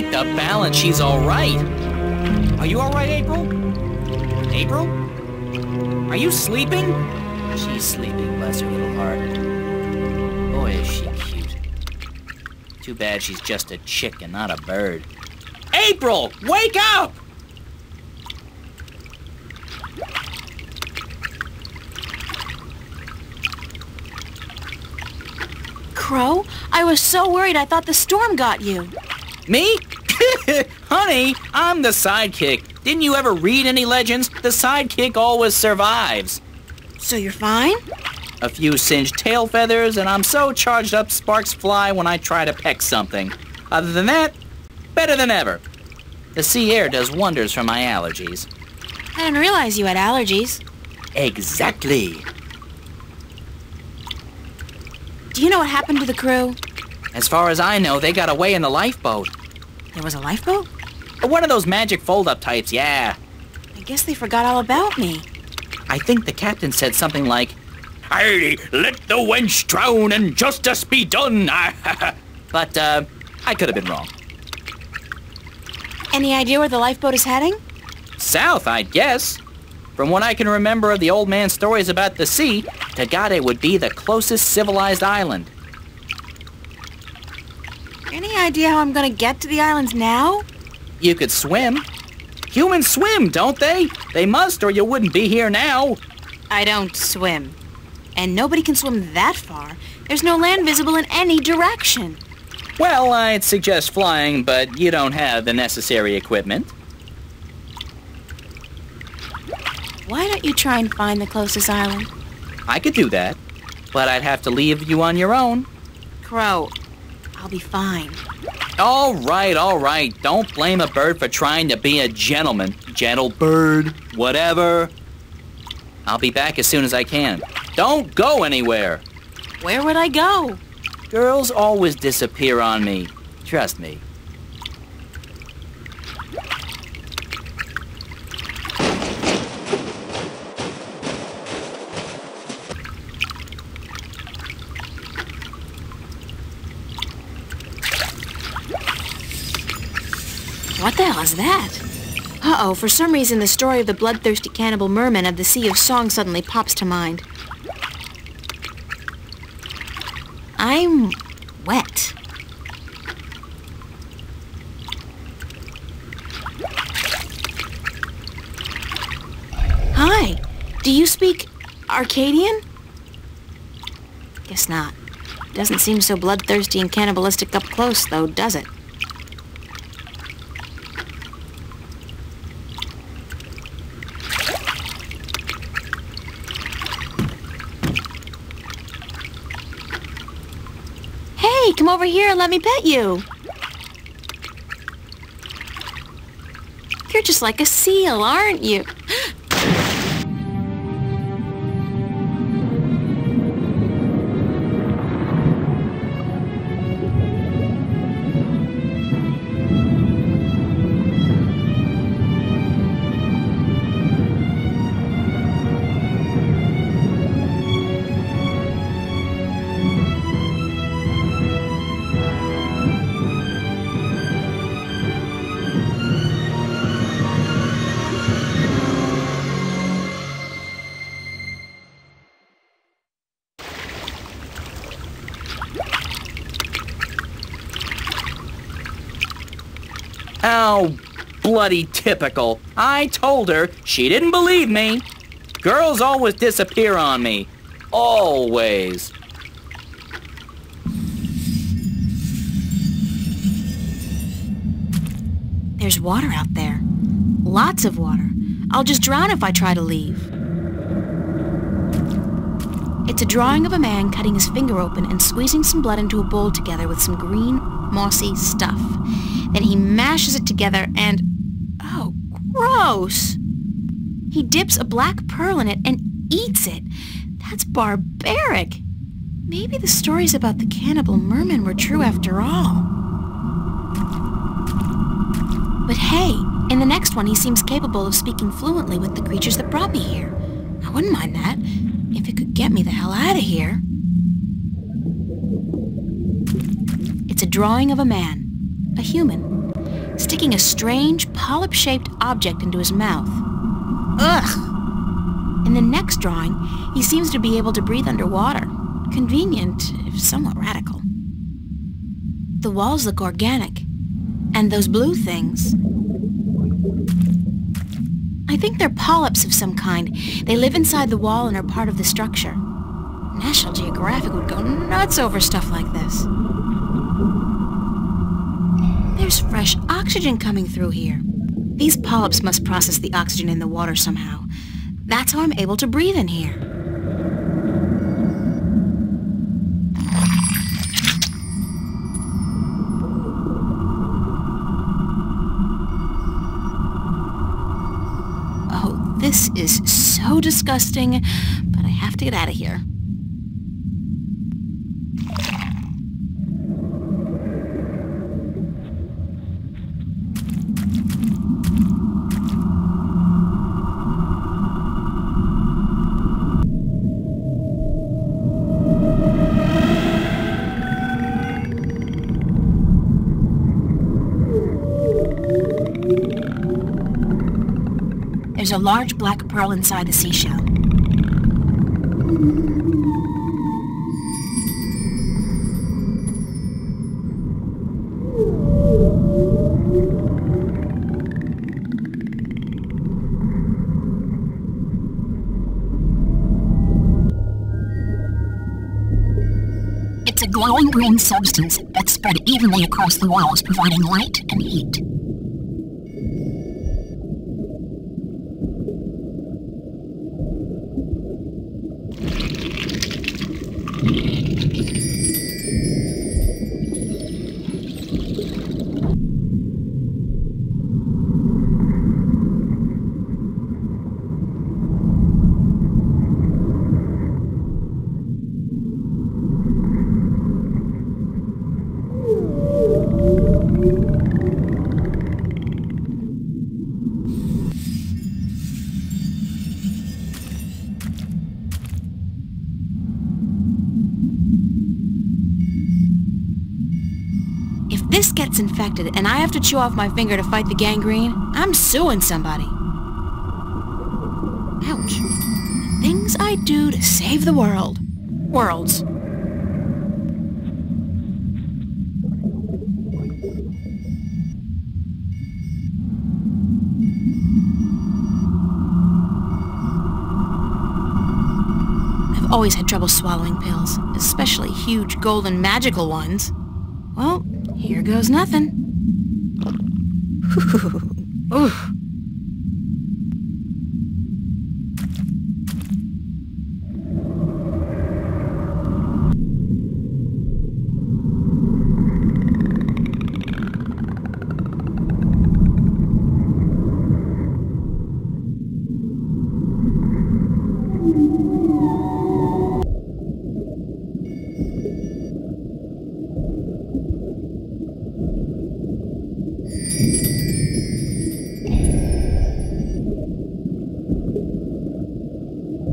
thank the balance she's all right. Are you all right, April? April? Are you sleeping? She's sleeping, bless her little heart. Boy, is she cute. Too bad she's just a chick and not a bird. April, wake up! Crow, I was so worried I thought the storm got you. Me? Honey, I'm the sidekick. Didn't you ever read any legends? The sidekick always survives. So you're fine? A few singed tail feathers, and I'm so charged up sparks fly when I try to peck something. Other than that, better than ever. The sea air does wonders for my allergies. I didn't realize you had allergies. Exactly. Do you know what happened to the crew? As far as I know, they got away in the lifeboat. There was a lifeboat? One of those magic fold-up types, yeah. I guess they forgot all about me. I think the captain said something like, "Hey, let the wench drown and justice be done." But, I could have been wrong. Any idea where the lifeboat is heading? South, I'd guess. From what I can remember of the old man's stories about the sea, Tagade would be the closest civilized island. Any idea how I'm gonna get to the islands now? You could swim. Humans swim, don't they? They must, or you wouldn't be here now. I don't swim. And nobody can swim that far. There's no land visible in any direction. Well, I'd suggest flying, but you don't have the necessary equipment. Why don't you try and find the closest island? I could do that, but I'd have to leave you on your own. Crow, I'll be fine. All right. Don't blame a bird for trying to be a gentleman. Gentle bird, whatever. I'll be back as soon as I can. Don't go anywhere. Where would I go? Girls always disappear on me. Trust me. What the hell is that? Uh-oh, for some reason the story of the bloodthirsty cannibal merman of the Sea of Song suddenly pops to mind. I'm wet. Hi, do you speak Arcadian? Guess not. Doesn't seem so bloodthirsty and cannibalistic up close, though, does it? Hey, come over here and let me pet you. You're just like a seal, aren't you? How bloody typical. I told her. She didn't believe me. Girls always disappear on me. Always. There's water out there. Lots of water. I'll just drown if I try to leave. It's a drawing of a man cutting his finger open and squeezing some blood into a bowl together with some green, mossy stuff. Then he mashes it together and... oh, gross! He dips a black pearl in it and eats it. That's barbaric. Maybe the stories about the cannibal merman were true after all. But hey, in the next one he seems capable of speaking fluently with the creatures that brought me here. I wouldn't mind that, if it could get me the hell out of here. It's a drawing of a man, a human. sticking a strange, polyp-shaped object into his mouth. Ugh! In the next drawing, he seems to be able to breathe underwater. Convenient, if somewhat radical. The walls look organic. And those blue things... I think they're polyps of some kind. They live inside the wall and are part of the structure. National Geographic would go nuts over stuff like this. There's fresh oxygen coming through here. These polyps must process the oxygen in the water somehow. That's how I'm able to breathe in here. Oh, this is so disgusting, but I have to get out of here. There's a large black pearl inside the seashell. It's a glowing green substance that's spread evenly across the walls, providing light and heat. If this gets infected and I have to chew off my finger to fight the gangrene, I'm suing somebody. Ouch. The things I do to save the world. Worlds. I've always had trouble swallowing pills, especially huge golden magical ones. Well, here goes nothing. Ooh.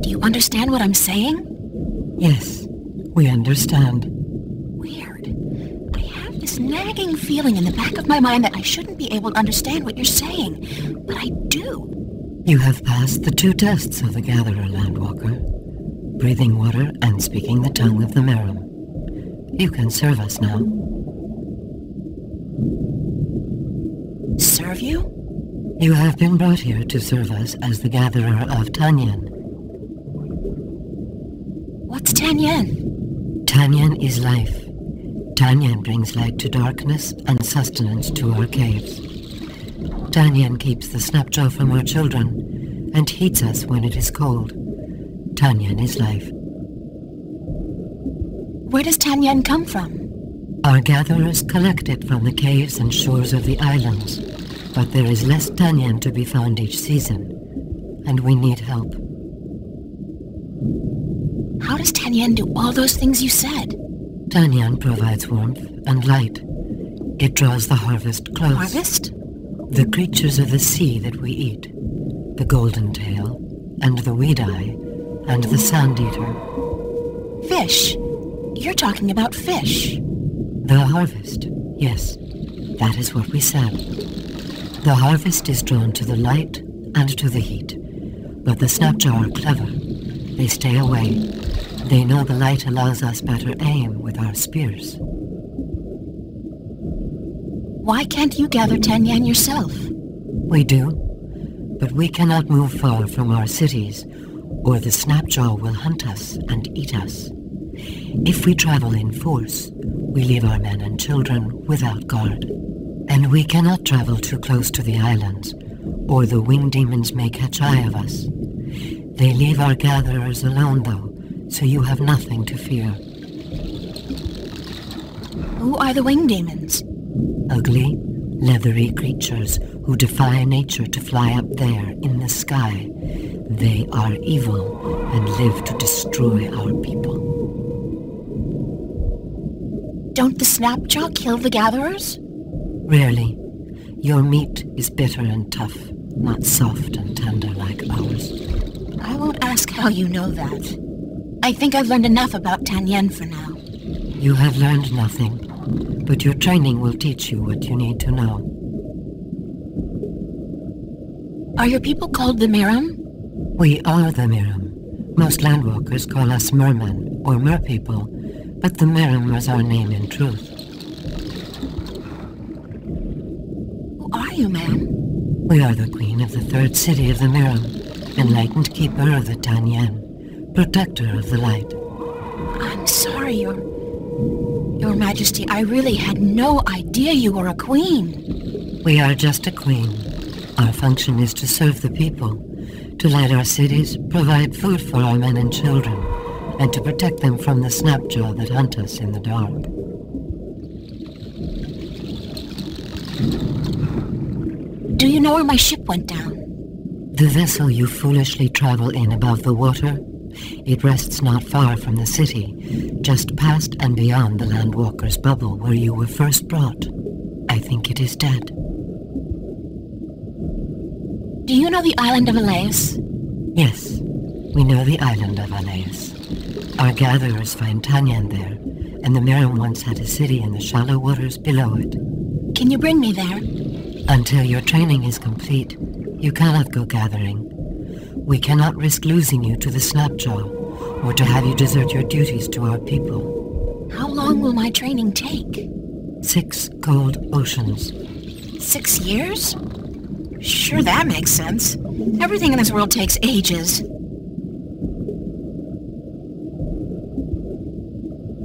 Do you understand what I'm saying? Yes, we understand. Weird. I have this nagging feeling in the back of my mind that I shouldn't be able to understand what you're saying, but I do. You have passed the 2 tests of the Gatherer, Landwalker. Breathing water and speaking the tongue of the Merum. You can serve us now. Serve you? You have been brought here to serve us as the Gatherer of Tanyan. What's Tanyan? Tanyan is life. Tanyan brings light to darkness and sustenance to our caves. Tanyan keeps the snapjaw from our children and heats us when it is cold. Tanyan is life. Where does Tanyan come from? Our gatherers collect it from the caves and shores of the islands, but there is less Tanyan to be found each season, and we need help. How does Tanyan do all those things you said? Tanyan provides warmth and light. It draws the harvest close. Harvest? The creatures of the sea that we eat. The golden tail, and the weed-eye, and the sand-eater. Fish. You're talking about fish. The harvest, yes. That is what we said. The harvest is drawn to the light and to the heat, but the Snapjaw are clever. They stay away. They know the light allows us better aim with our spears. Why can't you gather Tanyan yourself? We do, but we cannot move far from our cities, or the Snapjaw will hunt us and eat us. If we travel in force, we leave our men and children without guard. And we cannot travel too close to the islands, or the winged demons may catch eye of us. They leave our gatherers alone, though, so you have nothing to fear. Who are the winged demons? Ugly, leathery creatures who defy nature to fly up there in the sky. They are evil and live to destroy our people. Don't the Snapjaw kill the gatherers? Rarely. Your meat is bitter and tough, not soft and tender like ours. I won't ask how you know that. I think I've learned enough about Tanyan for now. You have learned nothing, but your training will teach you what you need to know. Are your people called the Miram? We are the Miram. Most landwalkers call us mermen or merpeople, but the Miram was our name in truth. Who are you, ma'am? We are the queen of the third city of the Miram, enlightened keeper of the Tanyan, protector of the light. I'm sorry, Your Majesty, I really had no idea you were a queen. We are just a queen. Our function is to serve the people, to light our cities, provide food for our men and children, and to protect them from the Snapjaw that hunt us in the dark. Do you know where my ship went down? The vessel you foolishly travel in above the water, it rests not far from the city, just past and beyond the Landwalker's bubble where you were first brought. I think it is dead. Do you know the island of Aleus? Yes, we know the island of Aleus. Our gatherers find Tanyan there, and the Miram once had a city in the shallow waters below it. Can you bring me there? Until your training is complete, you cannot go gathering. We cannot risk losing you to the Snapjaw, or to have you desert your duties to our people. How long will my training take? 6 cold oceans. 6 years? Sure, that makes sense. Everything in this world takes ages.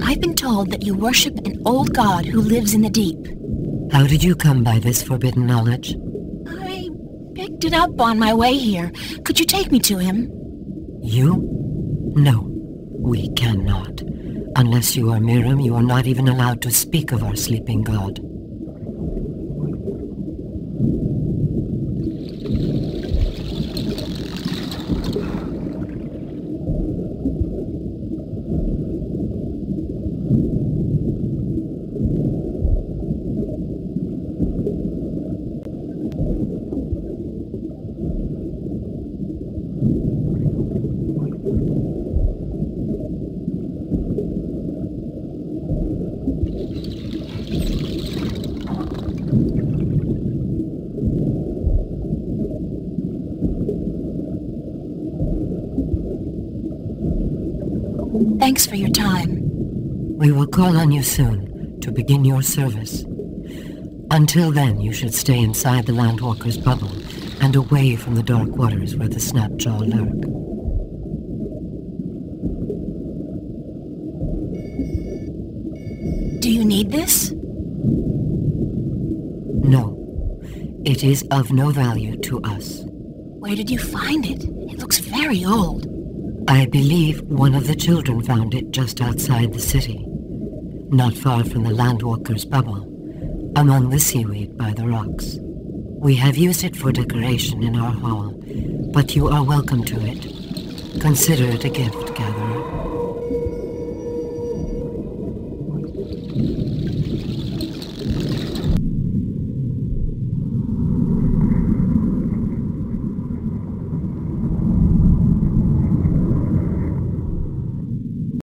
I've been told that you worship an old god who lives in the deep. How did you come by this forbidden knowledge? I picked it up on my way here. Could you take me to him? You? No, we cannot. Unless you are Miram, you are not even allowed to speak of our sleeping god. Thanks for your time. We will call on you soon to begin your service. Until then, you should stay inside the Landwalker's bubble and away from the dark waters where the Snapjaw lurk. Do you need this? No. It is of no value to us. Where did you find it? It looks very old. I believe one of the children found it just outside the city, not far from the Landwalker's bubble, among the seaweed by the rocks. We have used it for decoration in our hall, but you are welcome to it. Consider it a gift, gatherer.